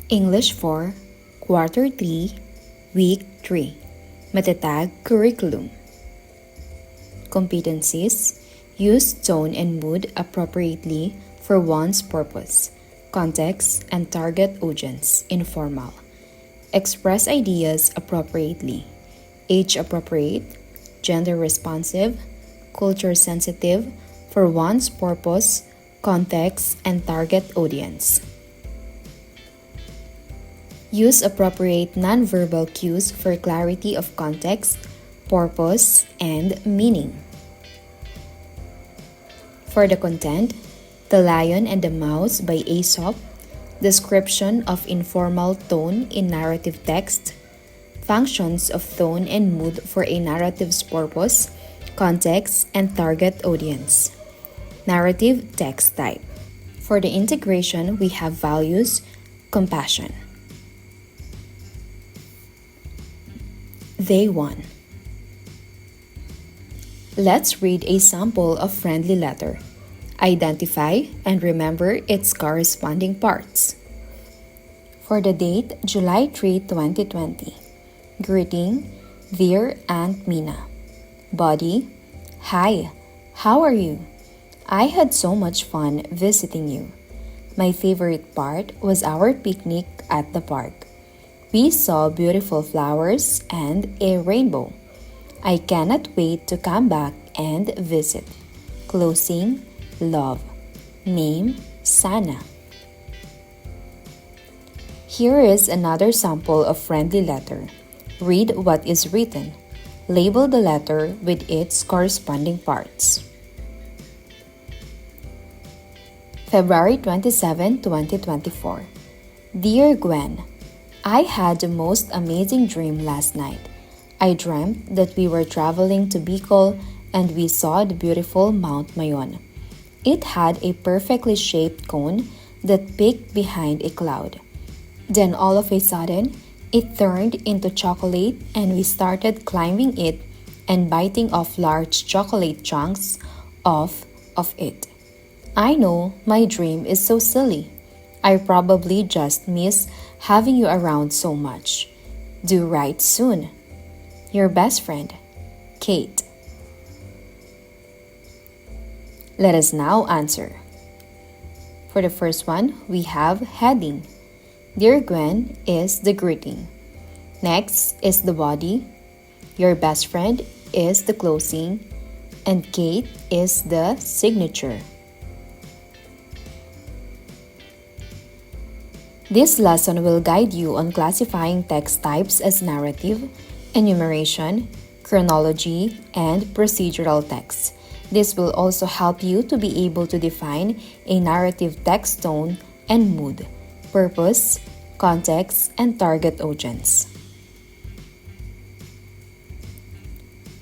English 4, Quarter 3, Week 3. Matatag Curriculum. Competencies: use tone and mood appropriately for one's purpose, context, and target audience. Informal. Express ideas appropriately. Age appropriate, gender responsive, culture sensitive for one's purpose, context, and target audience. Use appropriate nonverbal cues for clarity of context, purpose, and meaning. For the content, The Lion and the Mouse by Aesop, description of informal tone in narrative text, functions of tone and mood for a narrative's purpose, context, and target audience. Narrative text type. For the integration, we have values, compassion. Day 1. Let's read a sample of friendly letter. Identify and remember its corresponding parts. For the date, July 3, 2020. Greeting, Dear Aunt Mina. Body, Hi, how are you? I had so much fun visiting you. My favorite part was our picnic at the park. We saw beautiful flowers and a rainbow. I cannot wait to come back and visit. Closing, love. Name, Sana. Here is another sample of friendly letter. Read what is written. Label the letter with its corresponding parts. February 27, 2024. Dear Gwen, I had the most amazing dream last night. I dreamt that we were traveling to Bicol and we saw the beautiful Mount Mayon. It had a perfectly shaped cone that peaked behind a cloud. Then all of a sudden, it turned into chocolate and we started climbing it and biting off large chocolate chunks off of it. I know my dream is so silly. I probably just miss having you around so much. Do write soon. Your best friend, Kate. Let us now answer. For the first one, we have heading. Dear Gwen is the greeting. Next is the body. Your best friend is the closing. And Kate is the signature. This lesson will guide you on classifying text types as narrative, enumeration, chronology, and procedural text. This will also help you to be able to define a narrative text tone and mood, purpose, context, and target audience.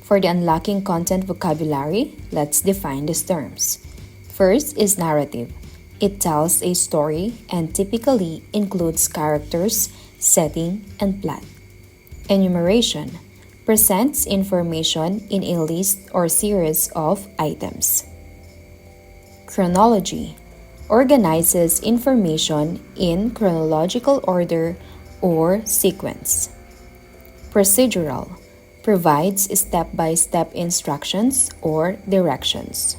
For the unlocking content vocabulary, let's define these terms. First is narrative. It tells a story and typically includes characters, setting, and plot. Enumeration presents information in a list or series of items. Chronology organizes information in chronological order or sequence. Procedural provides step-by-step instructions or directions.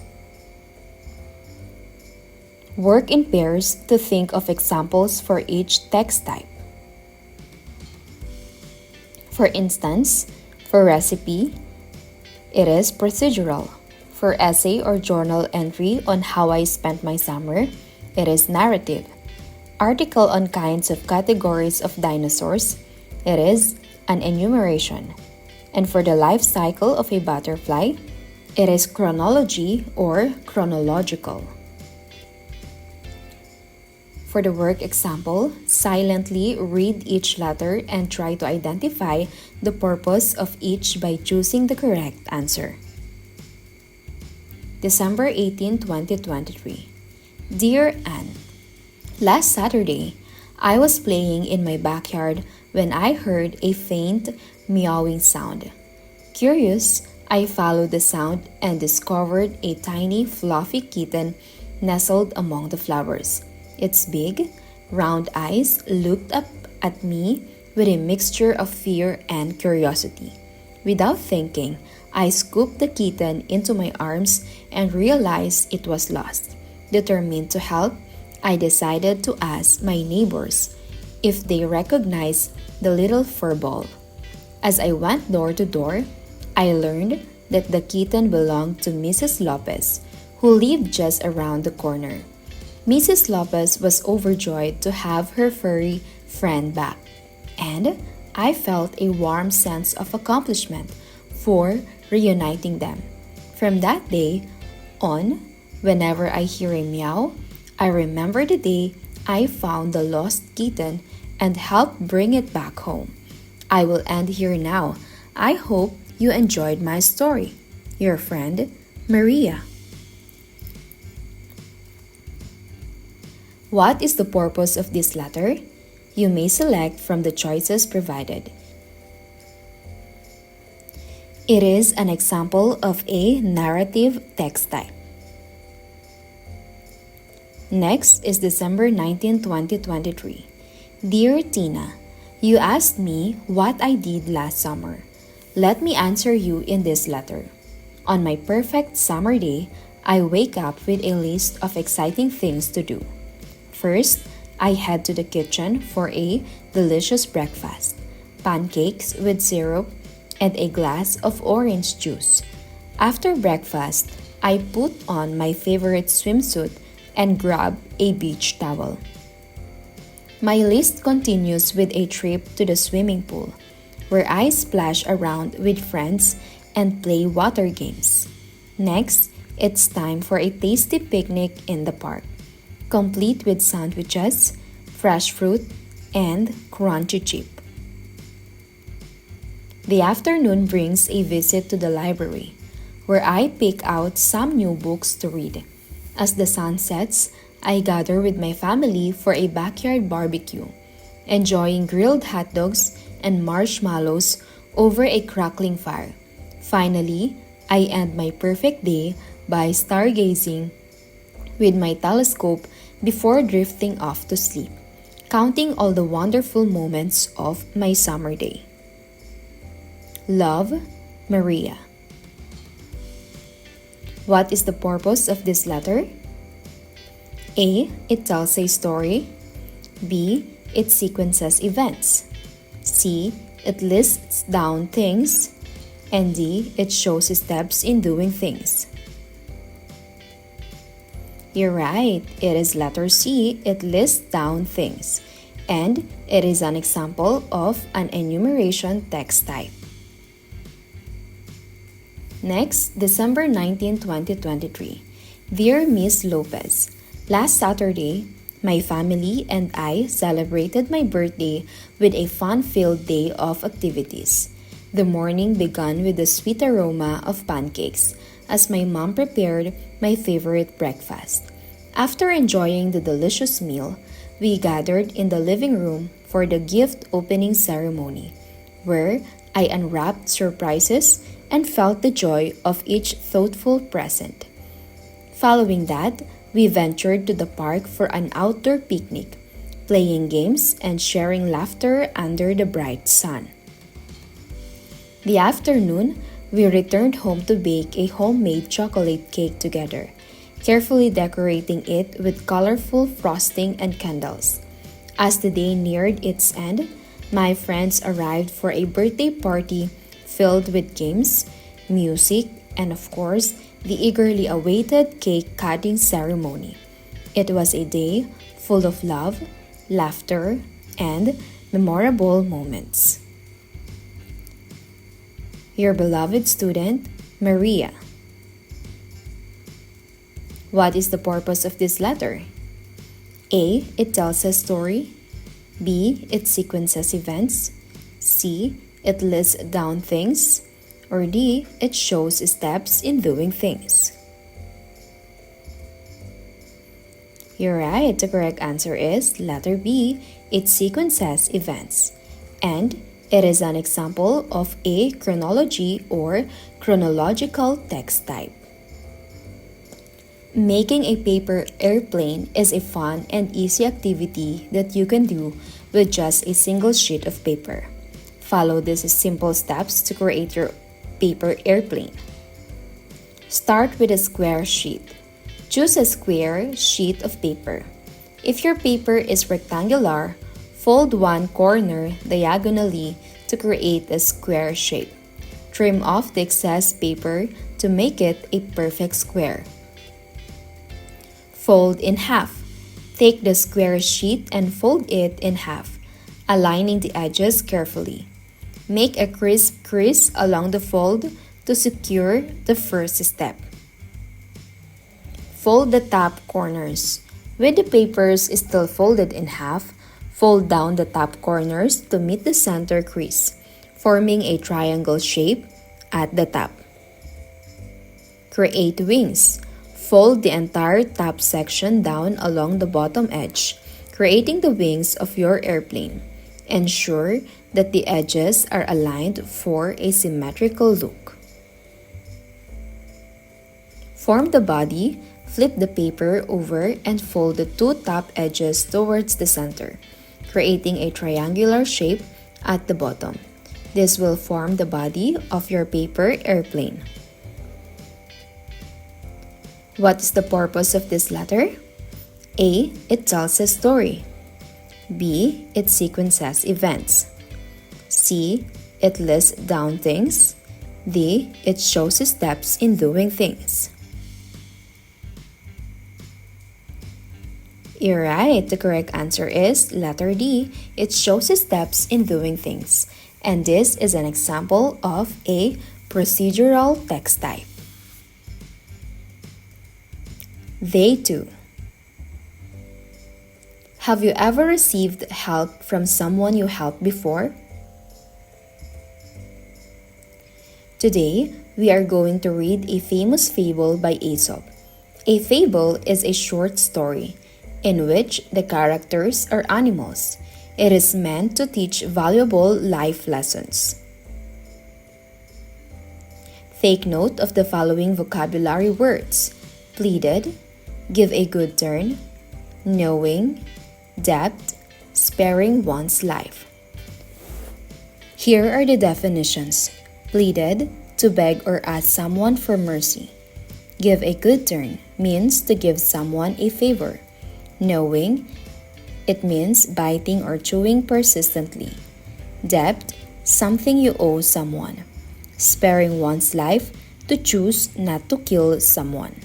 Work in pairs to think of examples for each text type. For instance, for recipe, it is procedural. For essay or journal entry on how I spent my summer, it is narrative. Article on kinds of categories of dinosaurs, it is an enumeration. And for the life cycle of a butterfly, it is chronology or chronological. For the work example, silently read each letter and try to identify the purpose of each by choosing the correct answer. December 18, 2023. Dear Anne, last Saturday, I was playing in my backyard when I heard a faint meowing sound. Curious, I followed the sound and discovered a tiny fluffy kitten nestled among the flowers. Its big, round eyes looked up at me with a mixture of fear and curiosity. Without thinking, I scooped the kitten into my arms and realized it was lost. Determined to help, I decided to ask my neighbors if they recognized the little furball. As I went door to door, I learned that the kitten belonged to Mrs. Lopez, who lived just around the corner. Mrs. Lopez was overjoyed to have her furry friend back, and I felt a warm sense of accomplishment for reuniting them. From that day on, whenever I hear a meow, I remember the day I found the lost kitten and helped bring it back home. I will end here now. I hope you enjoyed my story. Your friend, Maria. What is the purpose of this letter? You may select from the choices provided. It is an example of a narrative text type. Next is December 19, 2023. Dear Tina, you asked me what I did last summer. Let me answer you in this letter. On my perfect summer day, I wake up with a list of exciting things to do. First, I head to the kitchen for a delicious breakfast, pancakes with syrup and a glass of orange juice. After breakfast, I put on my favorite swimsuit and grab a beach towel. My list continues with a trip to the swimming pool, where I splash around with friends and play water games. Next, it's time for a tasty picnic in the park, complete with sandwiches, fresh fruit, and crunchy chip. The afternoon brings a visit to the library, where I pick out some new books to read. As the sun sets, I gather with my family for a backyard barbecue, enjoying grilled hot dogs and marshmallows over a crackling fire. Finally, I end my perfect day by stargazing with my telescope before drifting off to sleep, counting all the wonderful moments of my summer day. Love, Maria. What is the purpose of this letter? A. It tells a story. B. It sequences events. C. It lists down things. And D. It shows steps in doing things. You're right, it is letter C. It lists down things. And it is an example of an enumeration text type. Next, December 19, 2023. Dear Miss Lopez, last Saturday, my family and I celebrated my birthday with a fun-filled day of activities. The morning began with the sweet aroma of pancakes as my mom prepared my favorite breakfast. After enjoying the delicious meal, we gathered in the living room for the gift opening ceremony, where I unwrapped surprises and felt the joy of each thoughtful present. Following that, we ventured to the park for an outdoor picnic, playing games and sharing laughter under the bright sun. The afternoon, we returned home to bake a homemade chocolate cake together, carefully decorating it with colorful frosting and candles. As the day neared its end, my friends arrived for a birthday party filled with games, music, and of course, the eagerly awaited cake cutting ceremony. It was a day full of love, laughter, and memorable moments. Your beloved student, Maria. What is the purpose of this letter? A. It tells a story. B. It sequences events. C. It lists down things. Or D. It shows steps in doing things. You're right. The correct answer is letter B. It sequences events. And it is an example of a chronology or chronological text type. Making a paper airplane is a fun and easy activity that you can do with just a single sheet of paper. Follow these simple steps to create your paper airplane. Start with a square sheet. Choose a square sheet of paper. If your paper is rectangular, fold one corner diagonally to create a square shape. Trim off the excess paper to make it a perfect square. Fold in half. Take the square sheet and fold it in half, aligning the edges carefully. Make a crisp crease along the fold to secure the first step. Fold the top corners. With the papers still folded in half, fold down the top corners to meet the center crease, forming a triangle shape at the top. Create wings. Fold the entire top section down along the bottom edge, creating the wings of your airplane. Ensure that the edges are aligned for a symmetrical look. Form the body, flip the paper over and fold the two top edges towards the center, creating a triangular shape at the bottom. This will form the body of your paper airplane. What is the purpose of this letter? A. It tells a story. B. It sequences events. C. It lists down things. D. It shows steps in doing things. You're right. The correct answer is letter D. It shows steps in doing things. And this is an example of a procedural text type. Day 2. Have you ever received help from someone you helped before? Today, we are going to read a famous fable by Aesop. A fable is a short story in which the characters are animals. It is meant to teach valuable life lessons. Take note of the following vocabulary words: pleaded, give a good turn, knowing, debt, sparing one's life. Here are the definitions. Pleaded, to beg or ask someone for mercy. Give a good turn means to give someone a favor. Knowing, it means biting or chewing persistently. Debt, something you owe someone. Sparing one's life, to choose not to kill someone.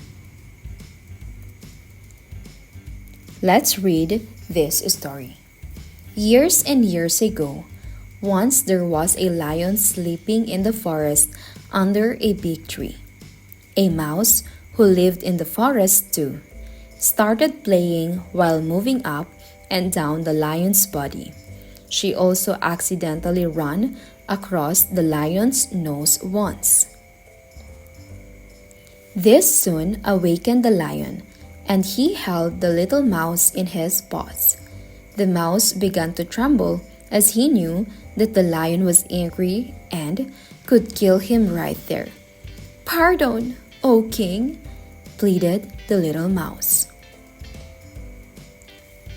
Let's read this story. Years and years ago, once there was a lion sleeping in the forest under a big tree. A mouse, who lived in the forest too, started playing while moving up and down the lion's body. She also accidentally ran across the lion's nose once. This soon awakened the lion, and he held the little mouse in his paws. The mouse began to tremble as he knew that the lion was angry and could kill him right there. "Pardon, O king," pleaded the little mouse.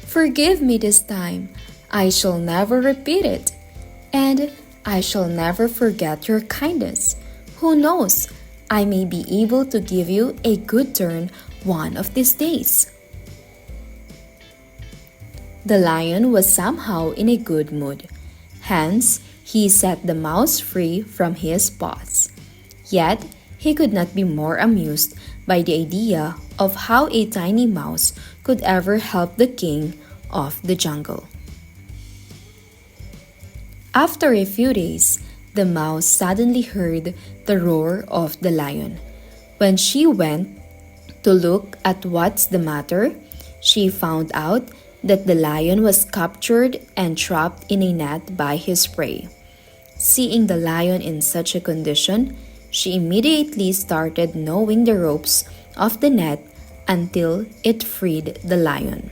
"Forgive me this time. I shall never repeat it. And I shall never forget your kindness. Who knows, I may be able to give you a good turn one of these days." The lion was somehow in a good mood. Hence, he set the mouse free from his paws. Yet, he could not be more amused by the idea of how a tiny mouse could ever help the king of the jungle. After a few days, the mouse suddenly heard the roar of the lion. When she went to look at what's the matter, she found out that the lion was captured and trapped in a net by his prey. Seeing the lion in such a condition, she immediately started gnawing the ropes of the net until it freed the lion.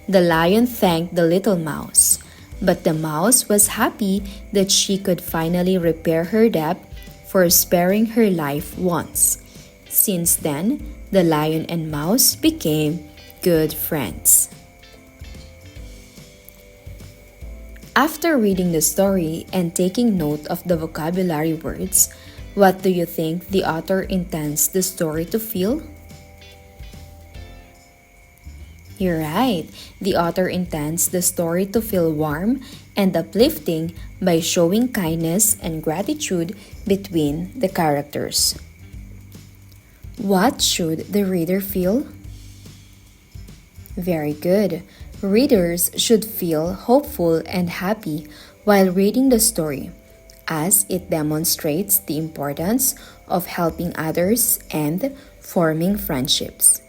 The lion thanked the little mouse, but the mouse was happy that she could finally repair her debt for sparing her life once. Since then, the lion and mouse became good friends. After reading the story and taking note of the vocabulary words, what do you think the author intends the story to feel? You're right. The author intends the story to feel warm and uplifting by showing kindness and gratitude between the characters. What should the reader feel? Very good. Readers should feel hopeful and happy while reading the story, as it demonstrates the importance of helping others and forming friendships.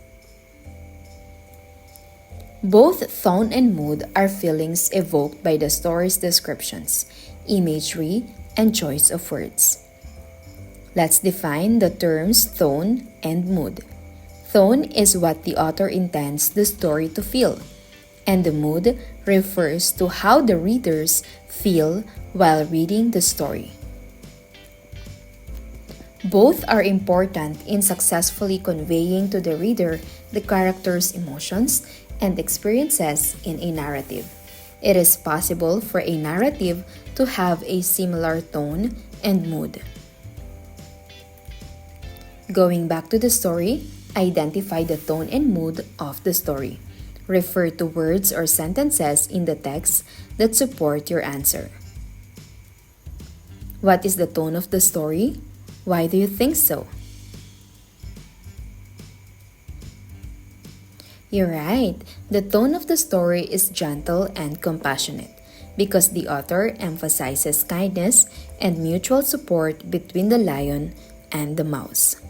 Both tone and mood are feelings evoked by the story's descriptions, imagery, and choice of words. Let's define the terms tone and mood. Tone is what the author intends the story to feel, and the mood refers to how the readers feel while reading the story. Both are important in successfully conveying to the reader the character's emotions and experiences in a narrative. It is possible for a narrative to have a similar tone and mood. Going back to the story, identify the tone and mood of the story. Refer to words or sentences in the text that support your answer. What is the tone of the story? Why do you think so? You're right. The tone of the story is gentle and compassionate because the author emphasizes kindness and mutual support between the lion and the mouse.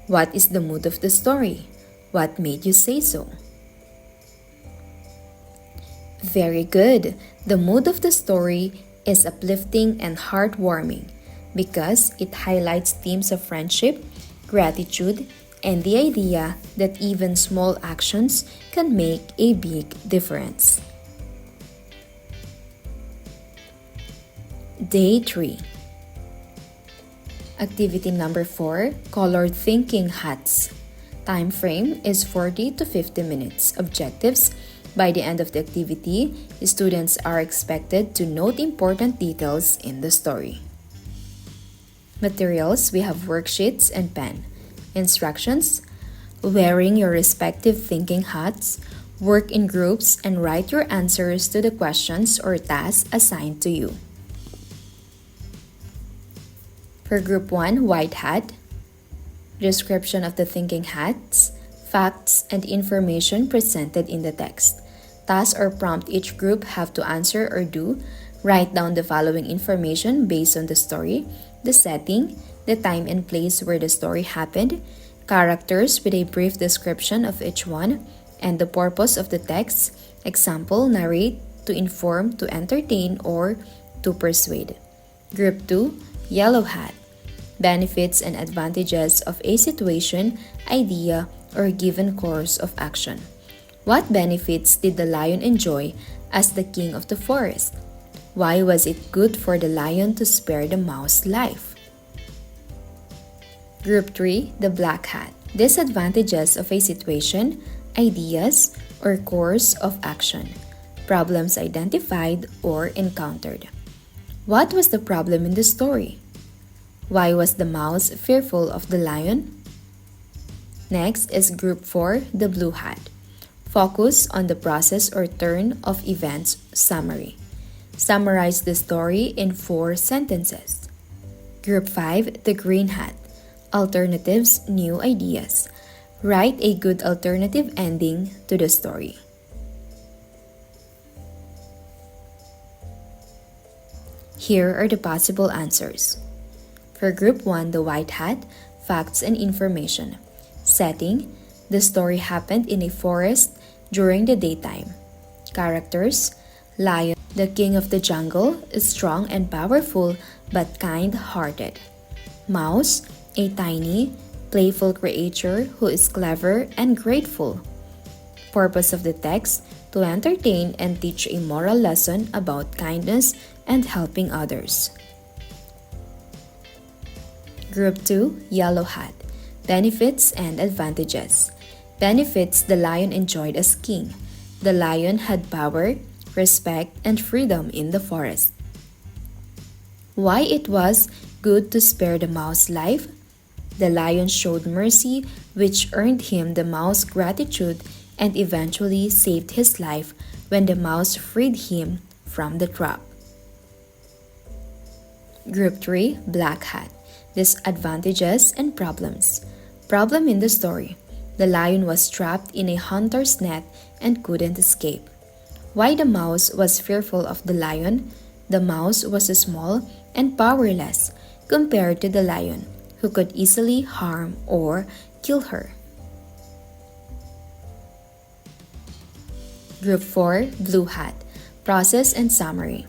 What is the mood of the story? What made you say so? Very good. The mood of the story is uplifting and heartwarming because it highlights themes of friendship, gratitude, and the idea that even small actions can make a big difference. Day 3. Activity number 4, Colored Thinking Hats. Time frame is 40 to 50 minutes. Objectives: by the end of the activity, students are expected to note important details in the story. Materials: we have worksheets and pen. Instructions: wearing your respective thinking hats, work in groups and write your answers to the questions or tasks assigned to you. For Group 1, White Hat, description of the thinking hats, facts, and information presented in the text. Task or prompt each group have to answer or do. Write down the following information based on the story, the setting, the time and place where the story happened, characters with a brief description of each one, and the purpose of the text. Example: narrate, to inform, to entertain, or to persuade. Group 2, Yellow Hat, benefits and advantages of a situation, idea, or given course of action. What benefits did the lion enjoy as the king of the forest? Why was it good for the lion to spare the mouse's life? Group 3, the Black Hat, disadvantages of a situation, ideas, or course of action. Problems identified or encountered. What was the problem in the story? Why was the mouse fearful of the lion? Next is Group 4, the Blue Hat. Focus on the process or turn of events summary. Summarize the story in 4 sentences. Group 5, the Green Hat. Alternatives, new ideas. Write a good alternative ending to the story. Here are the possible answers. For Group 1, the White Hat, facts and information. Setting: the story happened in a forest during the daytime. Characters: lion, the king of the jungle, is strong and powerful but kind-hearted. Mouse, a tiny, playful creature who is clever and grateful. Purpose of the text: to entertain and teach a moral lesson about kindness and helping others. Group 2, Yellow Hat. Benefits and advantages. Benefits: the lion enjoyed as king. The lion had power, respect, and freedom in the forest. Why it was good to spare the mouse's life? The lion showed mercy, which earned him the mouse's gratitude and eventually saved his life when the mouse freed him from the trap. Group 3, Black Hat. Disadvantages and problems. Problem in the story: the lion was trapped in a hunter's net and couldn't escape. Why the mouse was fearful of the lion? The mouse was small and powerless compared to the lion, who could easily harm or kill her. Group 4, Blue Hat. Process and summary.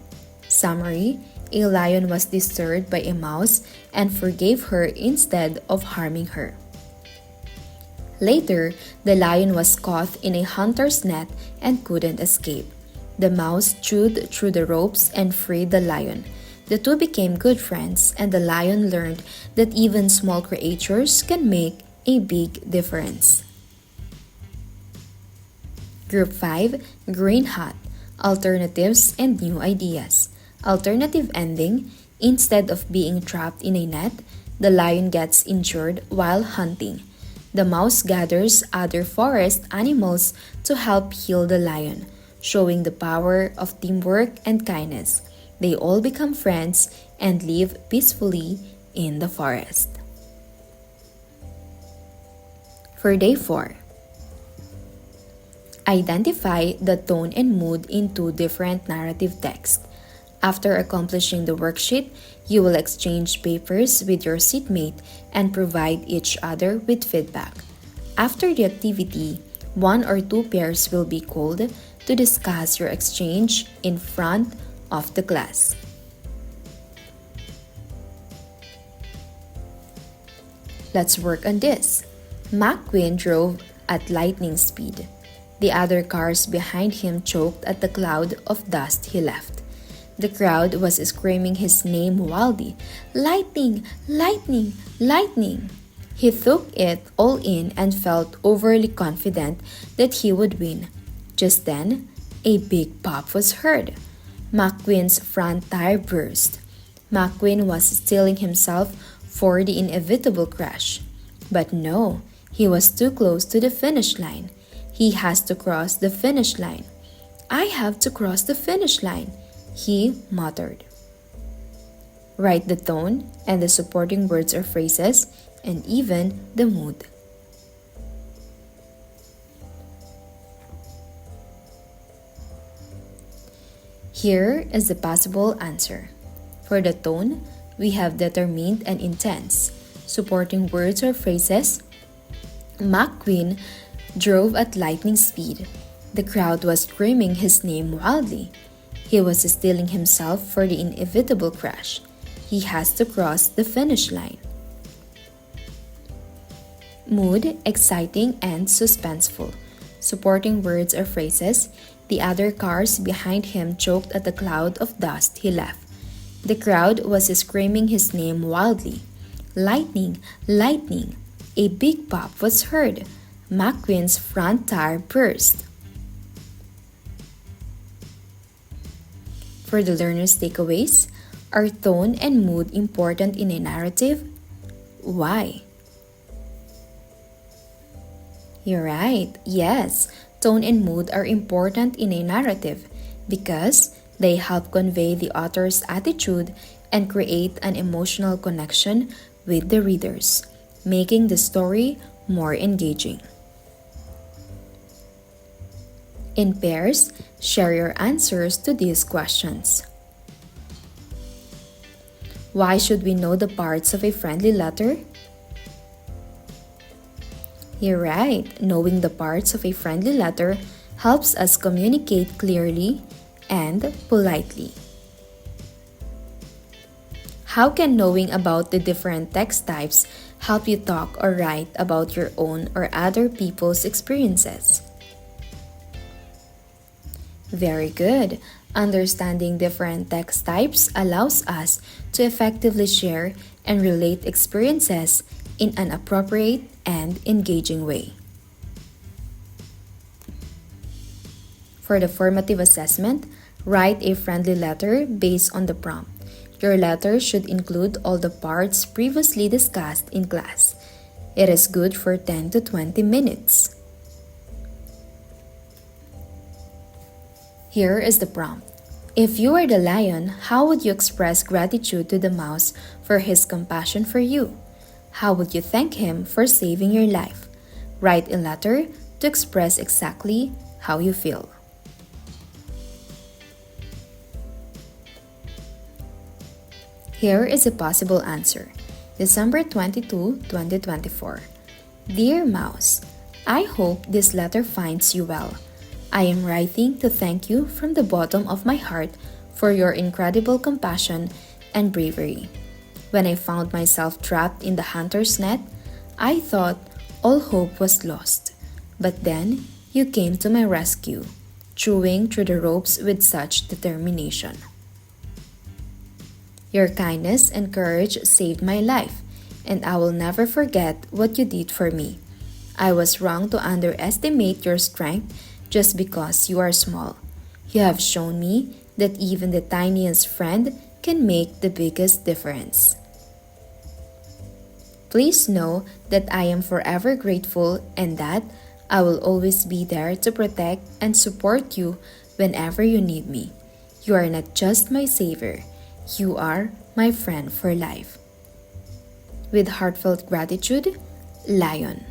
Summary: a lion was disturbed by a mouse and forgave her instead of harming her. Later, the lion was caught in a hunter's net and couldn't escape. The mouse chewed through the ropes and freed the lion. The two became good friends, and the lion learned that even small creatures can make a big difference. Group 5, Green Hat. Alternatives and new ideas. Alternative ending: instead of being trapped in a net, the lion gets injured while hunting. The mouse gathers other forest animals to help heal the lion, showing the power of teamwork and kindness. They all become friends and live peacefully in the forest. For day 4, identify the tone and mood in two different narrative texts. After accomplishing the worksheet, you will exchange papers with your seatmate and provide each other with feedback. After the activity, 1 or 2 pairs will be called to discuss your exchange in front of the class. Let's work on this. McQueen drove at lightning speed. The other cars behind him choked at the cloud of dust he left. The crowd was screaming his name wildly. Lightning! Lightning! Lightning! He took it all in and felt overly confident that he would win. Just then, a big pop was heard. McQueen's front tire burst. McQueen was steeling himself for the inevitable crash. But no, he was too close to the finish line. He has to cross the finish line. I have to cross the finish line, he muttered. Write the tone and the supporting words or phrases, and even the mood. Here is the possible answer. For the tone, we have determined and intense. Supporting words or phrases: McQueen drove at lightning speed. The crowd was screaming his name wildly. He was steeling himself for the inevitable crash. He has to cross the finish line. Mood: exciting and suspenseful. Supporting words or phrases: the other cars behind him choked at the cloud of dust he left. The crowd was screaming his name wildly. Lightning! Lightning! A big pop was heard. McQueen's front tire burst. For the learner's takeaways, are tone and mood important in a narrative? Why? You're right. Yes, tone and mood are important in a narrative because they help convey the author's attitude and create an emotional connection with the readers, making the story more engaging. In pairs, share your answers to these questions. Why should we know the parts of a friendly letter? You're right. Knowing the parts of a friendly letter helps us communicate clearly and politely. How can knowing about the different text types help you talk or write about your own or other people's experiences? Very good. Understanding different text types allows us to effectively share and relate experiences in an appropriate and engaging way. For the formative assessment, write a friendly letter based on the prompt. Your letter should include all the parts previously discussed in class. It is good for 10 to 20 minutes. Here is the prompt. If you were the lion, how would you express gratitude to the mouse for his compassion for you? How would you thank him for saving your life? Write a letter to express exactly how you feel. Here is a possible answer. December 22, 2024. Dear Mouse, I hope this letter finds you well. I am writing to thank you from the bottom of my heart for your incredible compassion and bravery. When I found myself trapped in the hunter's net, I thought all hope was lost. But then you came to my rescue, chewing through the ropes with such determination. Your kindness and courage saved my life, and I will never forget what you did for me. I was wrong to underestimate your strength just because you are small. You have shown me that even the tiniest friend can make the biggest difference. Please know that I am forever grateful and that I will always be there to protect and support you whenever you need me. You are not just my savior. You are my friend for life. With heartfelt gratitude, Lion.